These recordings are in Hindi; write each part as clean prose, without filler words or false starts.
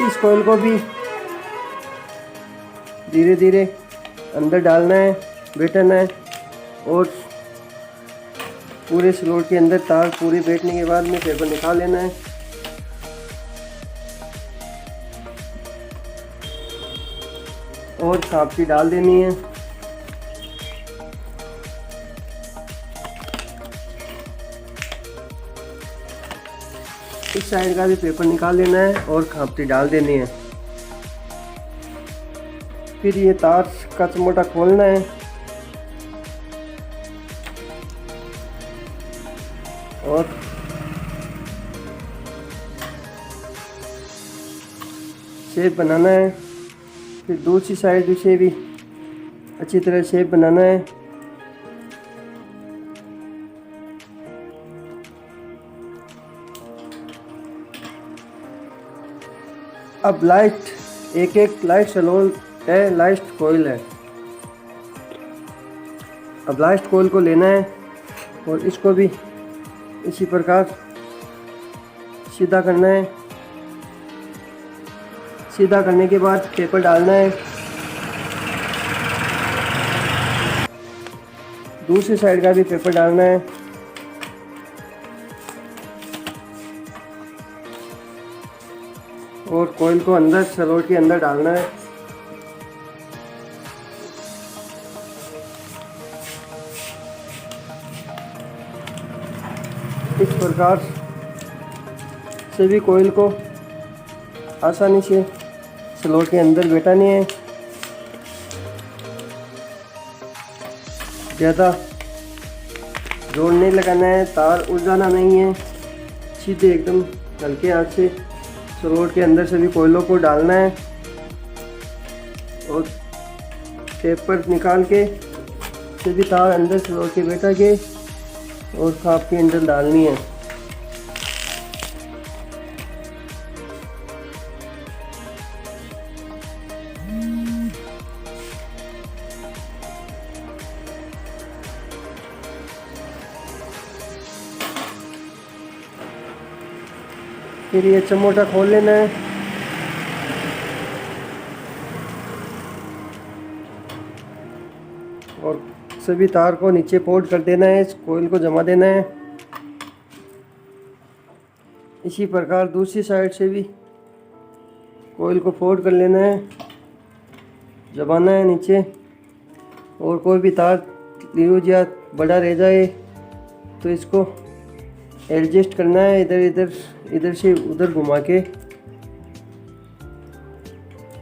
इस कॉइल को भी धीरे धीरे अंदर डालना है, बैठना है और पूरे स्लॉट के अंदर तार पूरी बैठने के बाद में पेपर निकाल लेना है। और सापटी डाल देनी है। इस साइड का भी पेपर निकाल लेना है और खापटी डाल देनी है। फिर ये तार का चमोटा खोलना है और शेप बनाना है। फिर दूसरी साइड से भी अच्छी तरह शेप बनाना है। अब लाइट एक लाइट स्लॉट है, लाइट कॉइल है। अब लाइट कॉइल को लेना है और इसको भी इसी प्रकार सीधा करना है। सीधा करने के बाद पेपर डालना है। दूसरी साइड का भी पेपर डालना है। और कॉइल को अंदर स्लॉट के अंदर डालना है। इस प्रकार सभी कॉइल को आसानी से स्लॉट के अंदर बैठानी है। ज़्यादा जोर नहीं लगाना है, तार उलझाना नहीं है। सीधे एकदम हल्के हाथ से स्लॉट के अंदर सभी कॉइलों को डालना है और पेपर निकाल के सभी तार अंदर स्लॉट के बैठा के और खाप के अंदर डालनी है। फिर ये चमोटा खोल लेना है और सभी तार को नीचे फोल्ड कर देना है। इस कॉइल को जमा देना है। इसी प्रकार दूसरी साइड से भी कॉइल को फोल्ड कर लेना है, जमाना है नीचे। और कोई भी तार लूज या बड़ा रह जाए तो इसको एडजस्ट करना है, इधर से उधर घुमा के।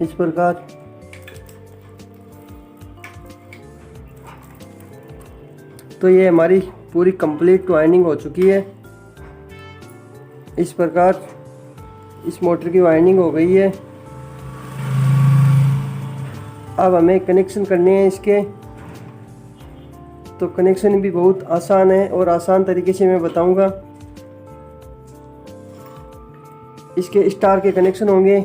इस प्रकार तो ये हमारी पूरी कंप्लीट वाइंडिंग हो चुकी है। इस प्रकार इस मोटर की वाइंडिंग हो गई है। अब हमें कनेक्शन करने हैं इसके। तो कनेक्शन भी बहुत आसान है और आसान तरीके से मैं बताऊंगा। इसके स्टार के कनेक्शन होंगे।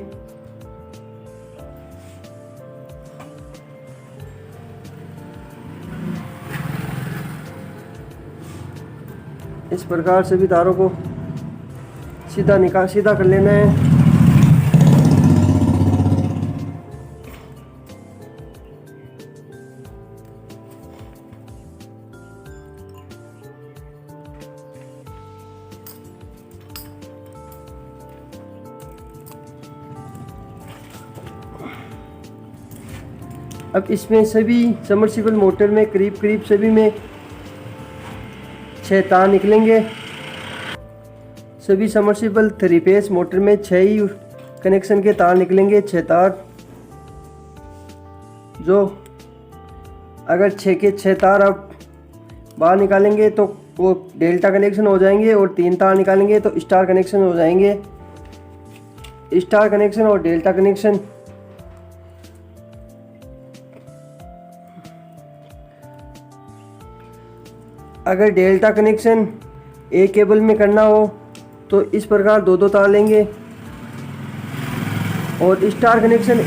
इस प्रकार सभी तारों को सीधा कर लेना है। अब इसमें सभी सबमर्सिबल मोटर में करीब सभी में 6 तार निकलेंगे। सभी सबमर्सिबल 3 फेस मोटर में 6 ही कनेक्शन के तार निकलेंगे, 6 तार। जो अगर 6 के 6 तार आप बाहर निकालेंगे तो वो डेल्टा कनेक्शन हो जाएंगे और 3 तार निकालेंगे तो स्टार कनेक्शन हो जाएंगे। स्टार कनेक्शन और डेल्टा कनेक्शन अगर डेल्टा कनेक्शन एक केबल में करना हो तो इस प्रकार 2 तार लेंगे। और स्टार कनेक्शन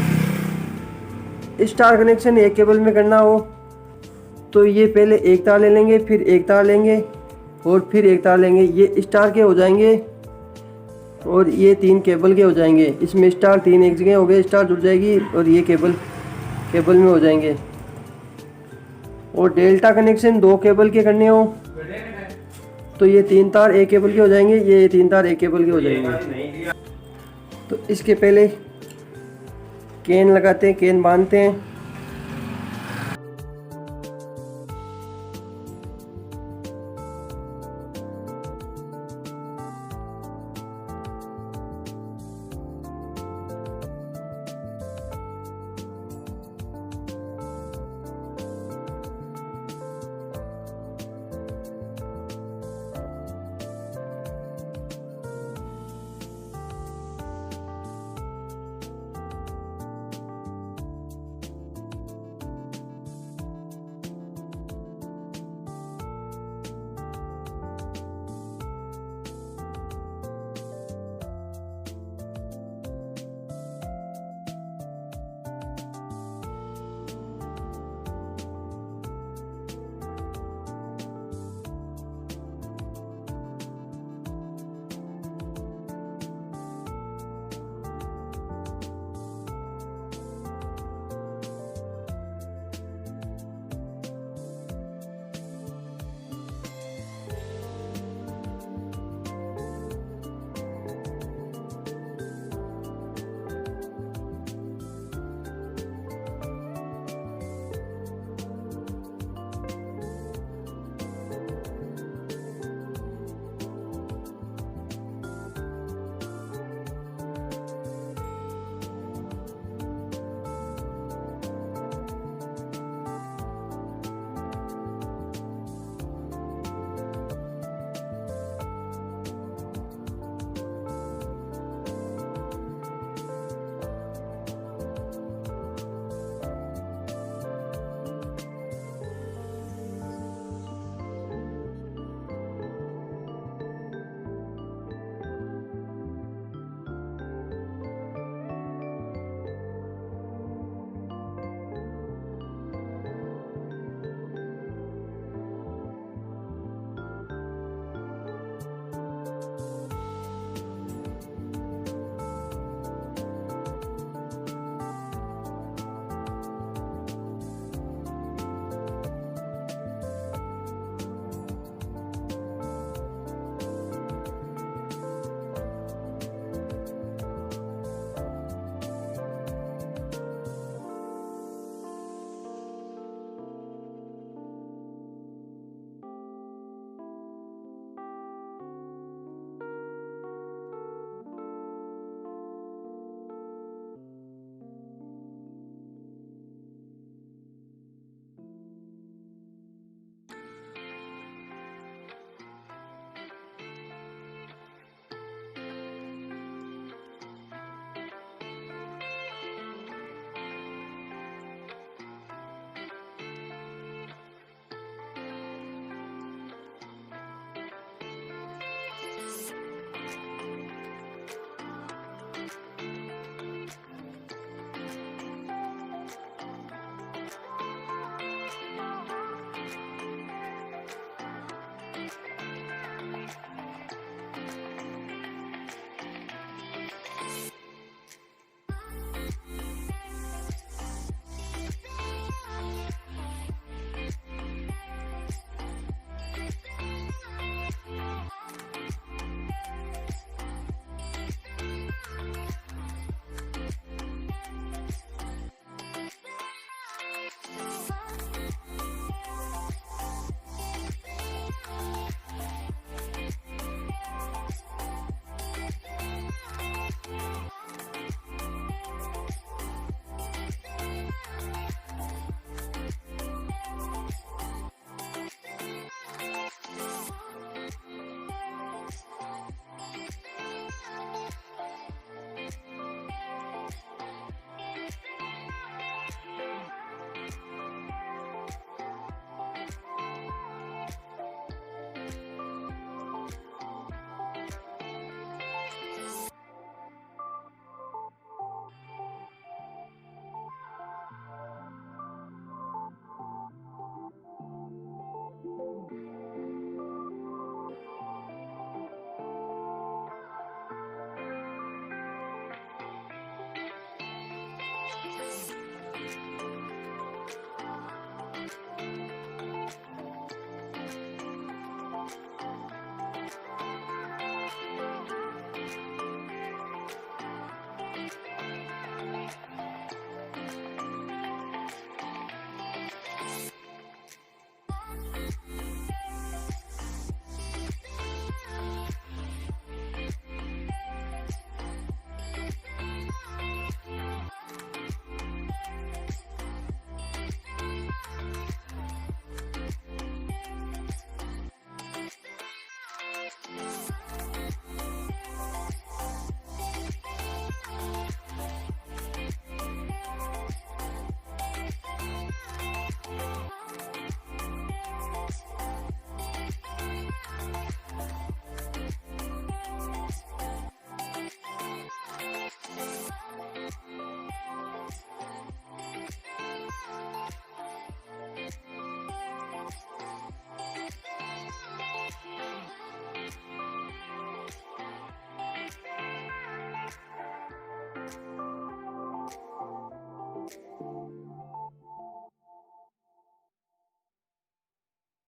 एक केबल में करना हो तो ये पहले एक तार ले लेंगे, फिर एक तार लेंगे और फिर एक तार लेंगे। ये स्टार के हो जाएंगे और ये 3 केबल के हो जाएंगे। इसमें स्टार 3 एक जगह हो गए, स्टार जुड़ जाएगी और ये केबल में हो जाएंगे। और डेल्टा कनेक्शन 2 केबल के करने हो तो ये 3 तार एक केबल के हो जाएंगे, ये 3 तार एक केबल के हो जाएंगे। तो इसके पहले केन लगाते हैं, केन बांधते हैं।